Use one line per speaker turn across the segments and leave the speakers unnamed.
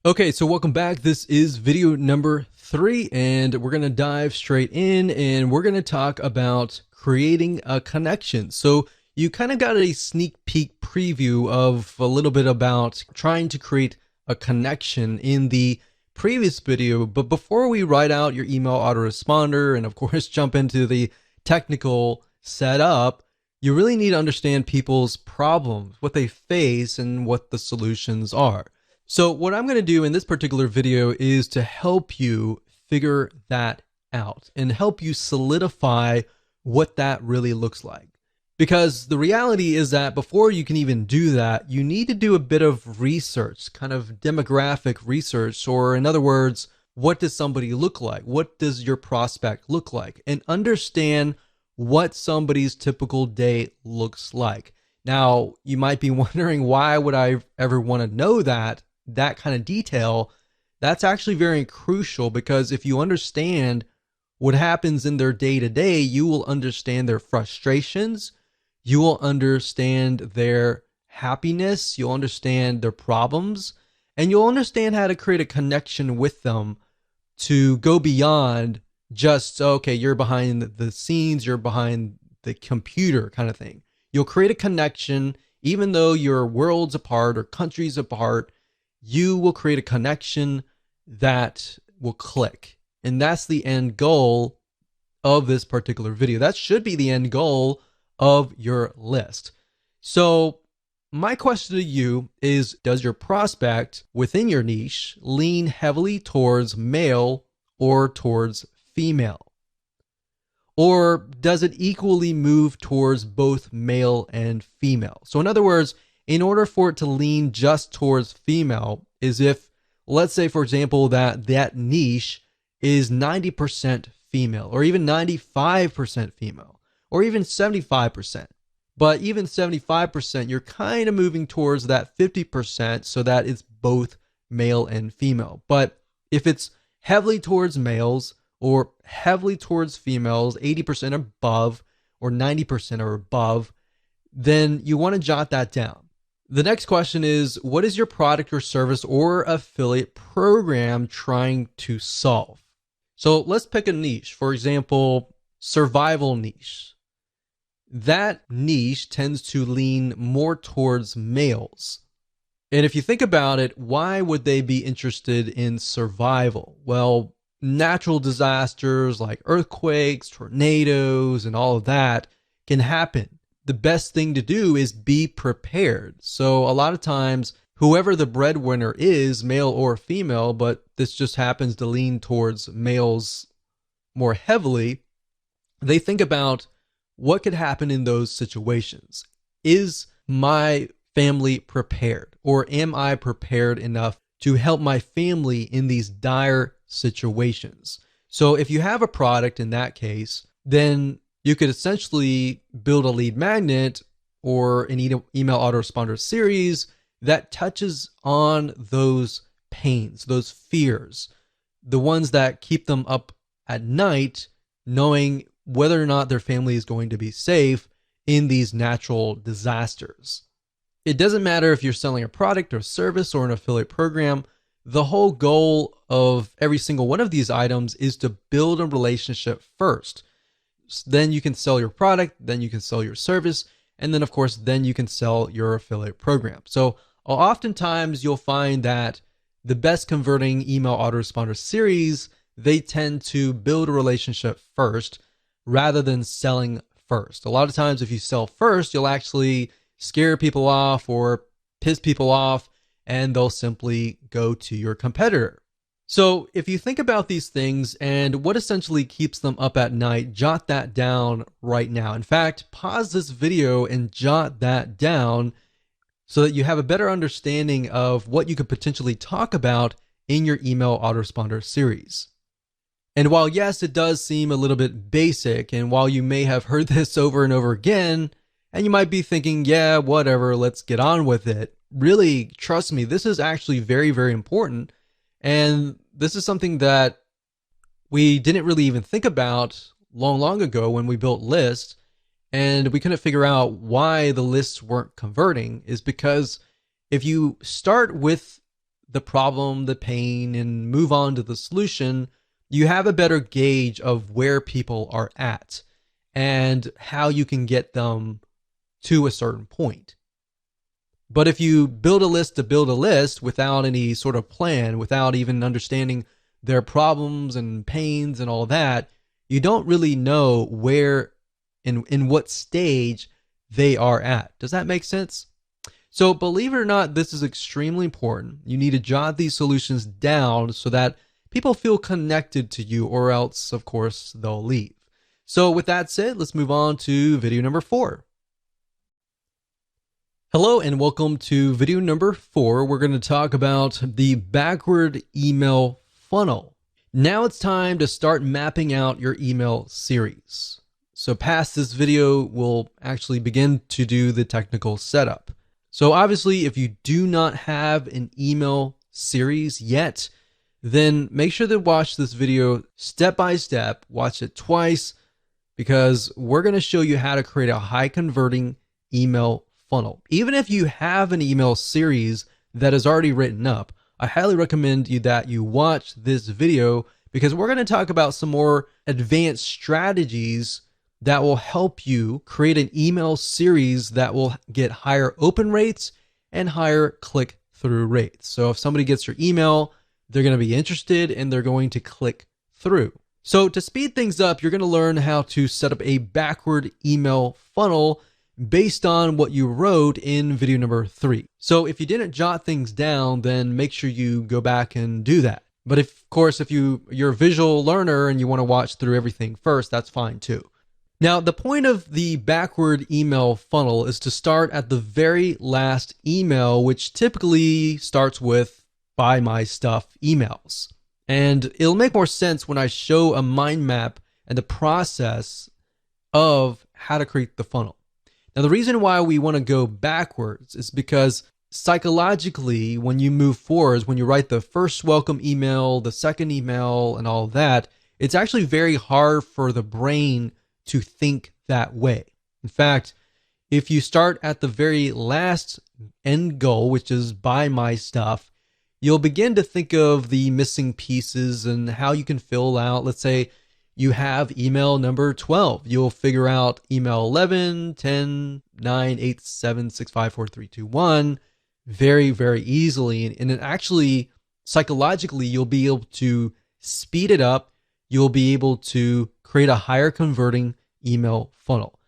Okay, so welcome back. This is video number 3, and we're going to dive straight in and we're going to talk about creating a connection. So you kind of got a sneak peek preview of a little bit about trying to create a connection in the previous video. But before we write out your email autoresponder and of course jump into the technical setup, you really need to understand people's problems, what they face, and what the solutions are. So what I'm going to do in this particular video is to help you figure that out and help you solidify what that really looks like. Because the reality is that before you can even do that, you need to do a bit of research, kind of demographic research, or in other words, what does somebody look like? What does your prospect look like? And understand what somebody's typical day looks like. Now, you might be wondering, why would I ever want to know that kind of detail? That's actually very crucial, because if you understand what happens in their day to day, you will understand their frustrations, you will understand their happiness, you'll understand their problems, and you'll understand how to create a connection with them to go beyond just, okay, you're behind the scenes, you're behind the computer kind of thing. You'll create a connection, even though you're worlds apart or countries apart. You will create a connection that will click. And that's the end goal of this particular video. That should be the end goal of your list. So my question to you is, does your prospect within your niche lean heavily towards male or towards female? Or does it equally move towards both male and female? So in other words, in order for it to lean just towards female, is if, let's say, for example, that niche is 90% female, or even 95% female, or even 75%. But even 75%, you're kind of moving towards that 50% so that it's both male and female. But if it's heavily towards males or heavily towards females, 80% above or 90% or above, then you want to jot that down. The next question is, what is your product or service or affiliate program trying to solve? So let's pick a niche. For example, survival niche. That niche tends to lean more towards males. And if you think about it, why would they be interested in survival? Well, natural disasters like earthquakes, tornadoes, and all of that can happen. The best thing to do is be prepared. So a lot of times, whoever the breadwinner is, male or female, but this just happens to lean towards males more heavily, they think about what could happen in those situations. Is my family prepared? Or am I prepared enough to help my family in these dire situations? So if you have a product in that case, then you could essentially build a lead magnet or an email autoresponder series that touches on those pains, those fears, the ones that keep them up at night, knowing whether or not their family is going to be safe in these natural disasters. It doesn't matter if you're selling a product or service or an affiliate program. The whole goal of every single one of these items is to build a relationship first. Then you can sell your product, then you can sell your service, and then of course, then you can sell your affiliate program. So oftentimes you'll find that the best converting email autoresponder series, they tend to build a relationship first rather than selling first. A lot of times if you sell first, you'll actually scare people off or piss people off, and they'll simply go to your competitor. So if you think about these things and what essentially keeps them up at night, jot that down right now. In fact, pause this video and jot that down so that you have a better understanding of what you could potentially talk about in your email autoresponder series. And while yes, it does seem a little bit basic, and while you may have heard this over and over again, and you might be thinking, yeah, whatever, let's get on with it. Really, trust me, this is actually very, very important. And this is something that we didn't really even think about long ago when we built lists, and we couldn't figure out why the lists weren't converting, is because if you start with the problem, the pain, and move on to the solution, you have a better gauge of where people are at and how you can get them to a certain point. But if you build a list to build a list without any sort of plan, without even understanding their problems and pains and all that, you don't really know where, in what stage they are at. Does that make sense? So believe it or not, this is extremely important. You need to jot these solutions down so that people feel connected to you, or else, of course, they'll leave. So with that said, let's move on to video number 4. Hello and welcome to video number 4. We're going to talk about the backward email funnel. Now it's time to start mapping out your email series. So past this video, we'll actually begin to do the technical setup. So obviously, if you do not have an email series yet, then make sure to watch this video step by step, watch it twice, because we're going to show you how to create a high converting email funnel. Even if you have an email series that is already written up, I highly recommend that you watch this video, because we're going to talk about some more advanced strategies that will help you create an email series that will get higher open rates and higher click-through rates. So if somebody gets your email, they're going to be interested and they're going to click through. So to speed things up, you're going to learn how to set up a backward email funnel based on what you wrote in video number 3. So if you didn't jot things down, then make sure you go back and do that. But of course, if you're a visual learner and you want to watch through everything first, that's fine too. Now, the point of the backward email funnel is to start at the very last email, which typically starts with "buy my stuff" emails. And it'll make more sense when I show a mind map and the process of how to create the funnel. Now, the reason why we want to go backwards is because psychologically, when you move forwards, when you write the first welcome email, the second email, and all that, it's actually very hard for the brain to think that way. In fact, if you start at the very last end goal, which is "buy my stuff," you'll begin to think of the missing pieces and how you can fill out. Let's say you have email number 12. You'll figure out email 11, 10, 9, 8, 7, 6, 5, 4, 3, 2, 1 very, very easily. And it actually, psychologically, you'll be able to speed it up. You'll be able to create a higher converting email funnel.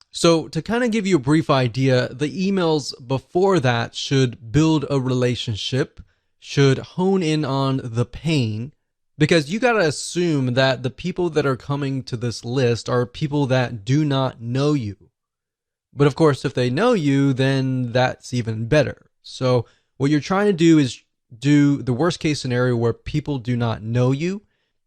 So to kind of give you a brief idea, the emails before that should build a relationship, should hone in on the pain, because you got to assume that the people that are coming to this list are people that do not know you. But of course, if they know you, then that's even better. So what you're trying to do is do the worst case scenario where people do not know you.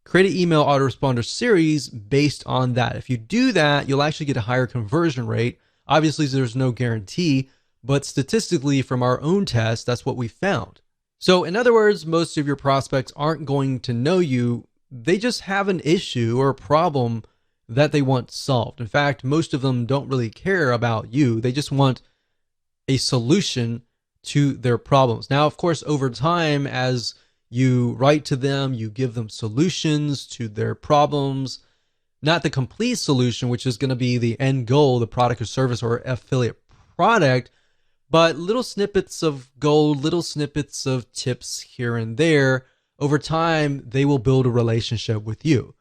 Create an email autoresponder series based on that. If you do that, you'll actually get a higher conversion rate. Obviously, there's no guarantee, but statistically from our own test, that's what we found. So in other words, most of your prospects aren't going to know you. They just have an issue or a problem that they want solved. In fact, most of them don't really care about you. They just want a solution to their problems. Now, of course, over time, as you write to them, you give them solutions to their problems, not the complete solution, which is going to be the end goal, the product or service or affiliate product, but little snippets of gold, little snippets of tips here and there. Over time, they will build a relationship with you.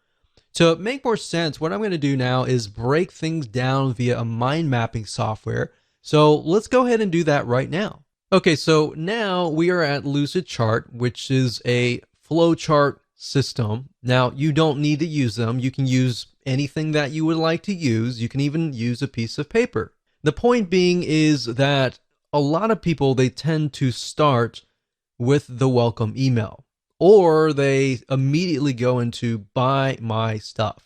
To make more sense, what I'm going to do now is break things down via a mind mapping software. So let's go ahead and do that right now. Okay, so now we are at Lucidchart, which is a flowchart system. Now, you don't need to use them. You can use anything that you would like to use. You can even use a piece of paper. The point being is that a lot of people, they tend to start with the welcome email, or they immediately go into "buy my stuff."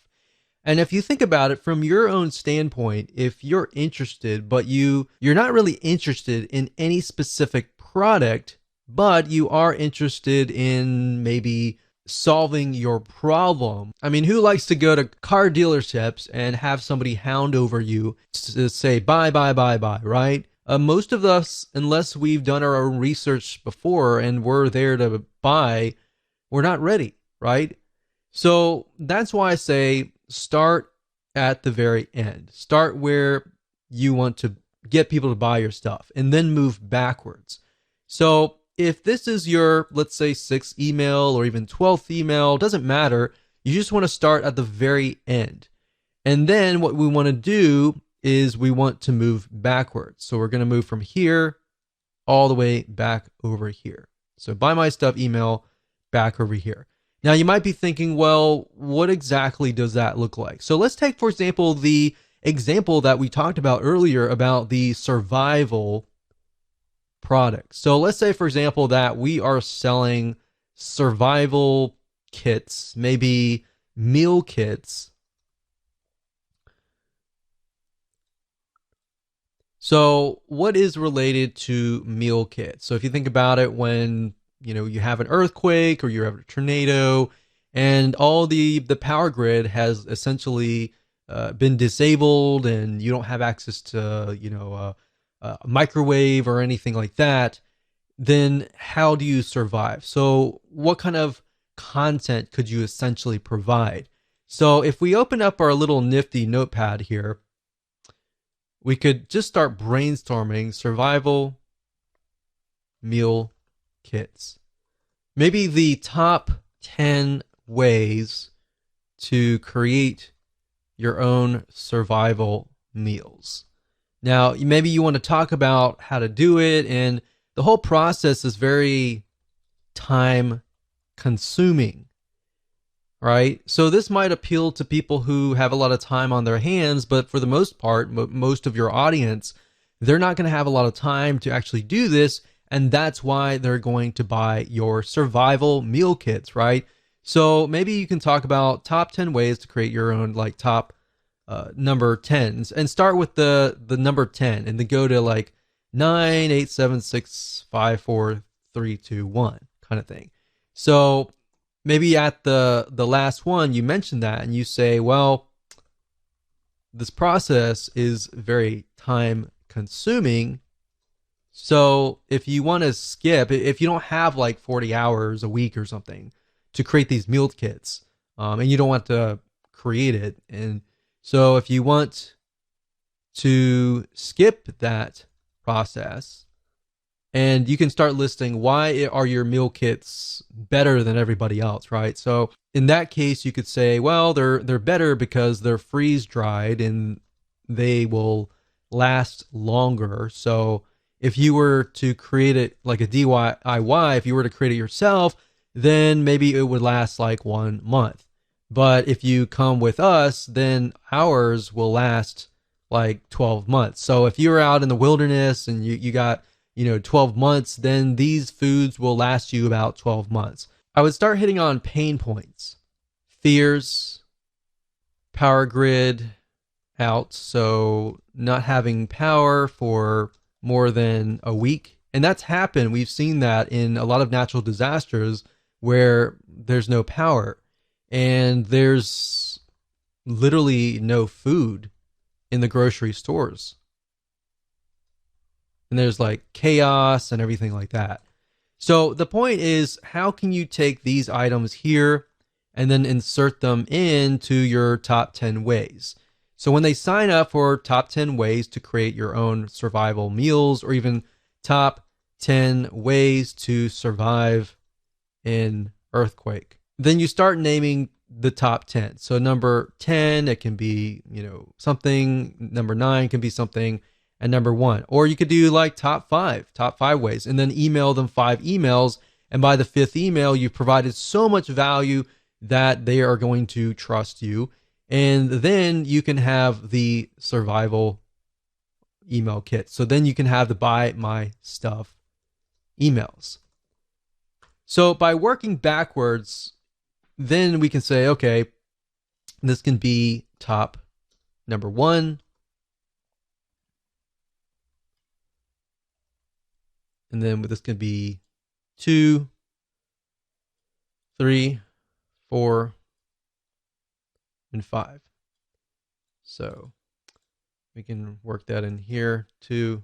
And if you think about it from your own standpoint, if you're interested, but you're not really interested in any specific product, but you are interested in maybe solving your problem. I mean, who likes to go to car dealerships and have somebody hound over you to say "buy, buy, buy, buy," right? most of us, unless we've done our own research before and we're there to buy, we're not ready, right? So that's why I say start at the very end. Start where you want to get people to buy your stuff and then move backwards. So if this is your, let's say, 6th email or even 12th email, doesn't matter. You just want to start at the very end. And then what we want to do is we want to move backwards. So we're going to move from here all the way back over here. So buy my stuff email back over here. Now you might be thinking, well, what exactly does that look like? So let's take, for example, the example that we talked about earlier about the survival product. So let's say, for example, that we are selling survival kits, maybe meal kits. So what is related to meal kits? So if you think about it, when you have an earthquake or you have a tornado and all the power grid has essentially been disabled and you don't have access to a microwave or anything like that, then how do you survive? So what kind of content could you essentially provide? So if we open up our little nifty notepad here, we could just start brainstorming survival meal kits. Maybe the top 10 ways to create your own survival meals. Now, maybe you want to talk about how to do it, and the whole process is very time consuming, right? So this might appeal to people who have a lot of time on their hands, but for the most part, most of your audience, they're not going to have a lot of time to actually do this, and that's why they're going to buy your survival meal kits, right? So maybe you can talk about top 10 ways to create your own like top number 10s, and start with the number 10 and then go to like 9, 8, 7, 6, 5, 4, 3, 2, 1 kind of thing. So maybe at the last one you mention that and you say, well, this process is very time consuming. So if you want to skip, if you don't have like 40 hours a week or something to create these meal kits, and you don't want to create it, and so if you want to skip that process, and you can start listing why are your meal kits better than everybody else, right? So in that case, you could say, well, they're better because they're freeze dried and they will last longer. So if you were to create it like a DIY, if you were to create it yourself, then maybe it would last like 1 month. But if you come with us, then ours will last like 12 months. So if you're out in the wilderness and you got 12 months, then these foods will last you about 12 months. I would start hitting on pain points, fears, power grid out. So not having power for more than a week. And that's happened. We've seen that in a lot of natural disasters where there's no power and there's literally no food in the grocery stores. And there's like chaos and everything like that. So the point is, how can you take these items here and then insert them into your top 10 ways? So when they sign up for top 10 ways to create your own survival meals, or even top 10 ways to survive in earthquake, then you start naming the top 10. So number 10, it can be, something. Number 9 can be something. And number 1, or you could do like top 5 ways, and then email them 5 emails. And by the 5th email, you've provided so much value that they are going to trust you. And then you can have the survival email kit. So then you can have the buy my stuff emails. So by working backwards, then we can say, okay, this can be top number 1. And then this can be 2, 3, 4, and 5. So we can work that in here. 2,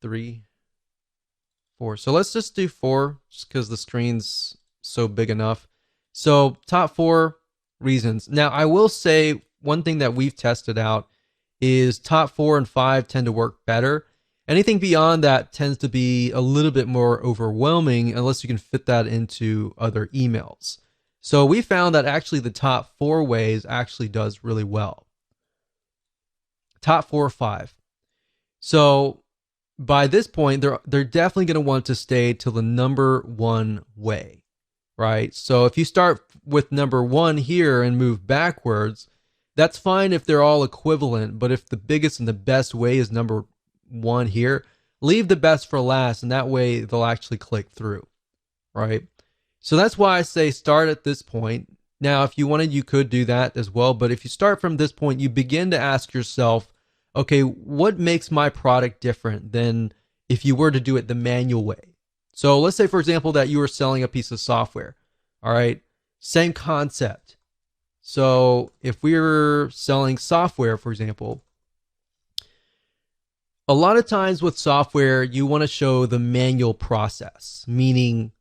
3, 4. So let's just do 4 just because the screen's so big enough. So top 4 reasons. Now I will say one thing that we've tested out is top 4 and 5 tend to work better. Anything beyond that tends to be a little bit more overwhelming unless you can fit that into other emails. So we found that actually the top 4 ways actually does really well. Top 4 or 5. So by this point, they're definitely going to want to stay to the number 1 way, right? So if you start with number 1 here and move backwards, that's fine if they're all equivalent, but if the biggest and the best way is number 1 here, leave the best for last, and that way they'll actually click through, right? So that's why I say start at this point. Now, if you wanted, you could do that as well, but if you start from this point, you begin to ask yourself, okay, what makes my product different than if you were to do it the manual way? So let's say, for example, that you were selling a piece of software, all right? Same concept. So if we were selling software, for example, a lot of times with software, you want to show the manual process, meaning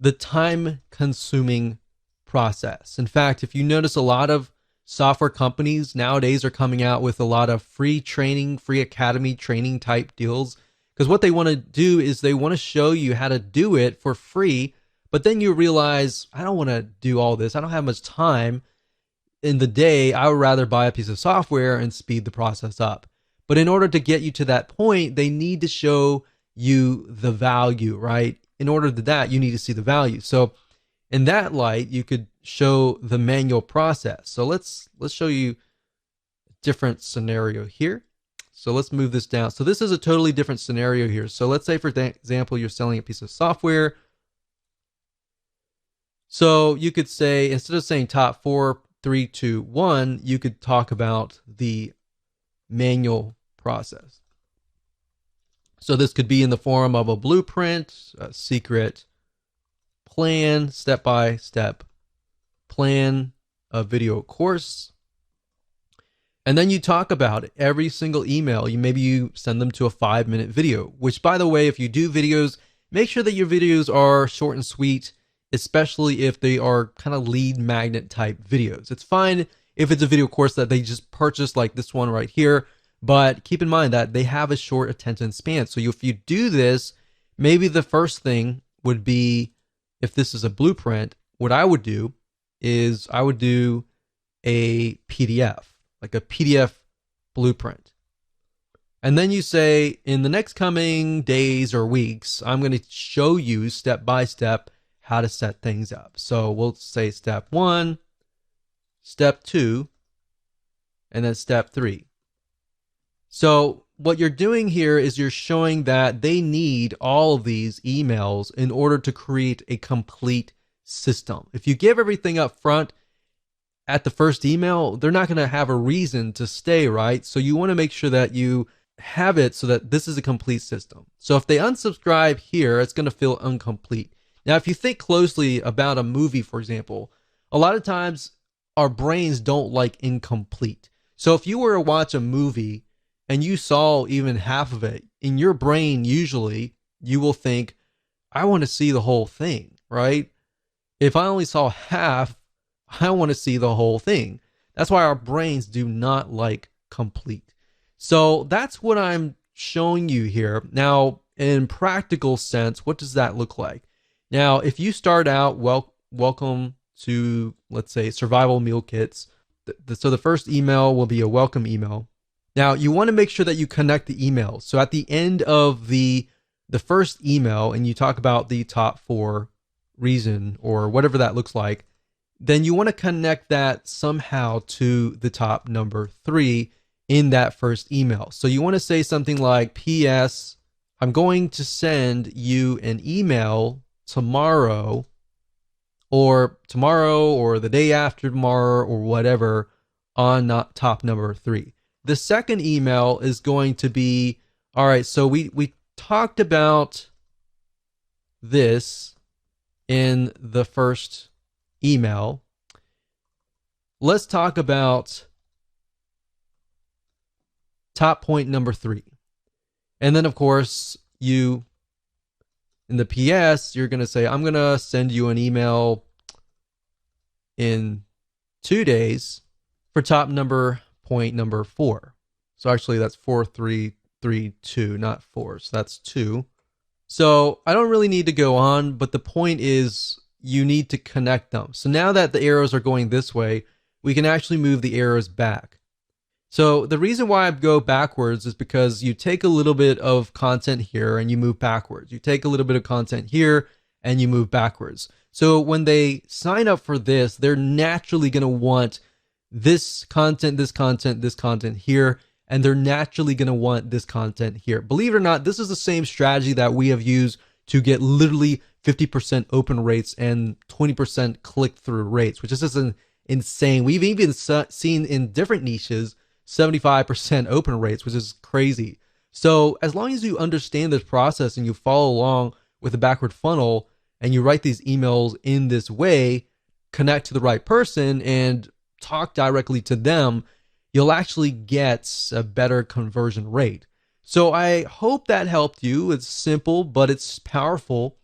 the time-consuming process. In fact, if you notice, a lot of software companies nowadays are coming out with a lot of free training, free academy training type deals, because what they want to do is they want to show you how to do it for free, but then you realize, I don't want to do all this. I don't have much time in the day. I would rather buy a piece of software and speed the process up. But in order to get you to that point, they need to show you the value, right? In order to that, you need to see the value. So in that light, you could show the manual process. So let's show you a different scenario here. So let's move this down. So this is a totally different scenario here. So let's say, for example, you're selling a piece of software. So you could say, instead of saying top 4, 3, 2, 1, you could talk about the manual process. So this could be in the form of a blueprint, a secret plan, step-by-step plan, a video course. And then you talk about it every single email. Maybe you send them to a 5-minute video, which, by the way, if you do videos, make sure that your videos are short and sweet, especially if they are kind of lead magnet type videos. It's fine if it's a video course that they just purchased, like this one right here, but keep in mind that they have a short attention span. So if you do this, maybe the first thing would be, if this is a blueprint, what I would do is I would do a PDF, like a PDF blueprint. And then you say, in the next coming days or weeks, I'm going to show you step by step how to set things up. So we'll say step 1, step 2, and then step 3. So what you're doing here is you're showing that they need all of these emails in order to create a complete system. If you give everything up front at the first email, they're not going to have a reason to stay, right? So you want to make sure that you have it so that this is a complete system. So if they unsubscribe here, it's going to feel incomplete. Now, if you think closely about a movie, for example, a lot of times our brains don't like incomplete. So if you were to watch a movie and you saw even half of it, in your brain, usually you will think, I want to see the whole thing, right? If I only saw half, I want to see the whole thing. That's why our brains do not like complete. So that's what I'm showing you here. Now, in practical sense, what does that look like? Now, if you start out, welcome to, let's say, survival meal kits. So the first email will be a welcome email. Now, you want to make sure that you connect the emails. So at the end of the first email, and you talk about the top 4 reason or whatever that looks like, then you want to connect that somehow to the top number 3 in that first email. So you want to say something like, P.S. I'm going to send you an email tomorrow or the day after tomorrow or whatever on top number 3. The second email is going to be, all right, so we talked about this in the first email. Let's talk about top point number 3. And then of course, you in the PS, you're going to say, I'm going to send you an email in 2 days for top number point number 4. So actually that's 4332, not 4. So that's 2. So I don't really need to go on, but the point is you need to connect them. So now that the arrows are going this way, we can actually move the arrows back. So the reason why I go backwards is because you take a little bit of content here and you move backwards. You take a little bit of content here and you move backwards. So when they sign up for this, they're naturally going to want this content, this content, this content here, and they're naturally going to want this content here. Believe it or not, this is the same strategy that we have used to get literally 50% open rates and 20% click-through rates, which is just insane. We've even seen in different niches 75% open rates, which is crazy. So as long as you understand this process and you follow along with the backward funnel and you write these emails in this way, connect to the right person and talk directly to them, you'll actually get a better conversion rate. So I hope that helped you. It's simple, but it's powerful.